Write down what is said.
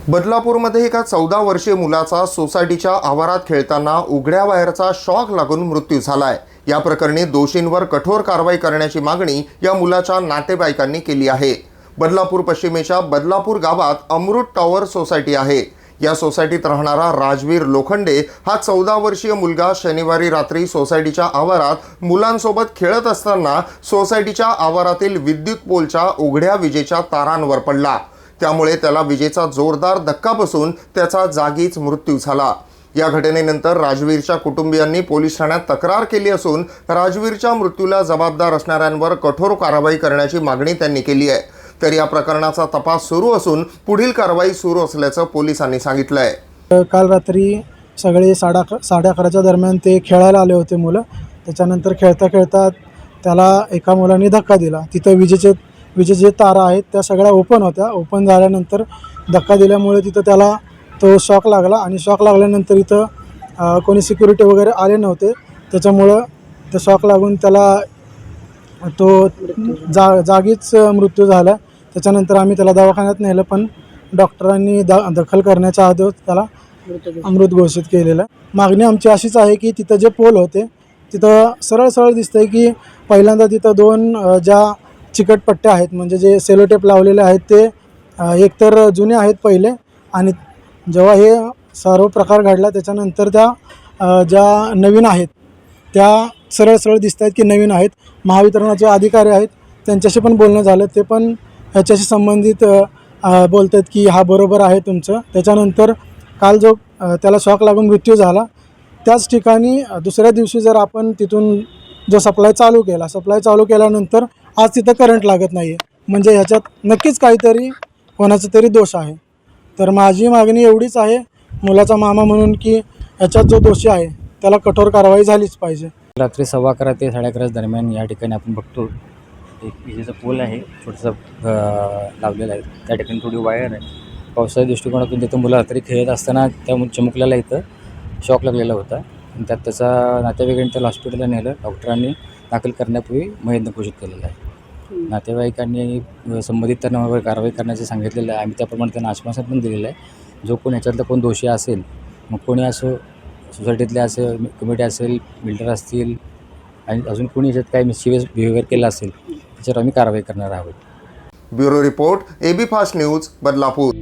बदलापूरमध्ये एका 14 वर्षीय मुलाचा सोसायटीच्या आवारात खेळताना उघड्या बाहेरचा शॉक लागून मृत्यू झालाय। या प्रकरणी दोषींवर कठोर कारवाई करण्याची मागणी या मुलाच्या नातेवाईकांनी केली आहे। बदलापूर पश्चिमेच्या बदलापूर गावात अमृत टॉवर सोसायटी आहे। या सोसायटीत राहणारा राजवीर लोखंडे हा 14 वर्षीय मुलगा शनिवारी रात्री सोसायटीच्या आवारात मुलांसोबत खेळत असताना सोसायटीच्या आवारातील विद्युत पोलच्या उघड्या विजेच्या तारांवर पडला। त्यामुळे त्याला विजेचा जोरदार धक्का बसून त्याचा जागीच मृत्यू झाला। या घटनेनंतर राजवीरच्या कुटुंबियांनी पोलीस ठाण्यात तक्रार केली असून राजवीरच्या मृत्यूला जबाबदार असणाऱ्यांवर कठोर कारवाई करण्याची मागणी त्यांनी केली आहे। तर या प्रकरणाचा तपास सुरू असून पुढील कारवाई सुरू असल्याचं पोलिसांनी सांगितलंय। काल रात्री सगळे 11:30च्या दरम्यान ते खेळायला आले होते मुलं। त्याच्यानंतर खेळता खेळता त्याला एका मुलाने धक्का दिला। तिथं विजेचे तारा आहेत त्या सगळ्या ओपन होत्या। ओपन झाल्यानंतर धक्का दिल्यामुळे तिथं त्याला तो शॉक लागला आणि शॉक लागल्यानंतर इथं कोणी सिक्युरिटी वगैरे आले नव्हते। त्याच्यामुळं ते शॉक लागून त्याला तो जागीच मृत्यू झाला। त्याच्यानंतर आम्ही त्याला दवाखान्यात नेलं, पण डॉक्टरांनी दखल करण्याच्या आधी त्याला मृत घोषित केलेलं। मागणी आमची अशीच आहे की तिथं जे पोल होते तिथं सरळ दिसतंय की पहिल्यांदा तिथं 2 ज्या चिकट पट्ट्या आहेत, म्हणजे जे सेलोटेप लावलेले आहेत ते एकतर जुने आहेत पहिले, आणि जेव्हा हे सर्व प्रकार घडला त्याच्यानंतर त्या ज्या नवीन आहेत त्या सरळ दिसत आहेत की नवीन आहेत। महावितरणाचे अधिकारी आहेत त्यांच्याशी पण बोलणं झालं, ते पण ह्याच्याशी संबंधित बोलत आहेत की हा बरोबर आहे तुमचं। त्याच्यानंतर काल जो त्याला शॉक लागून मृत्यू झाला त्याच ठिकाणी दुसऱ्या दिवशी जर आपण तिथून जो सप्लाय चालू केल्यानंतर आज तिथं करंट लागत नाही आहे, म्हणजे ह्याच्यात नक्कीच काहीतरी कोणाचा तरी दोष आहे। तर माझी मागणी एवढीच आहे मुलाचा मामा म्हणून की ह्याच्यात जो दोषी आहे त्याला कठोर कारवाई झालीच पाहिजे। रात्री 11:15 ते 11:30 दरम्यान या ठिकाणी आपण बघतो एक विजेचा पोल आहे, छोटासा लावलेला आहे। त्या ठिकाणी थोडी वायर आहे। पावसाच्या दृष्टिकोनातून तिथं मुलं रात्री खेळत असताना त्या चिमुकल्याला इथं शॉक लागलेला होता आणि त्यात त्याचा नातेवाईकांनी त्याला हॉस्पिटलला नेलं। डॉक्टरांनी दाखल करण्यापूर्वी मयत घोषित केलेलं आहे। नातेवाईकांनी संबंधित त्यांना कारवाई करण्याचे सांगितलेलं आहे। आम्ही त्याप्रमाणे त्यांना आश्वासन पण दिलेलं आहे। जो कोण याच्यातला कोण दोषी असेल, मग कोणी असो, सोसायटीतले असेल, कमिटी असेल, बिल्डर असतील, आणि अजून कोणी याच्यात काही मिस्चिव्हस बिहेवियर केला असेल त्याच्यावर आम्ही कारवाई करणार आहोत। Bureau report, AB fast news, Badlapur.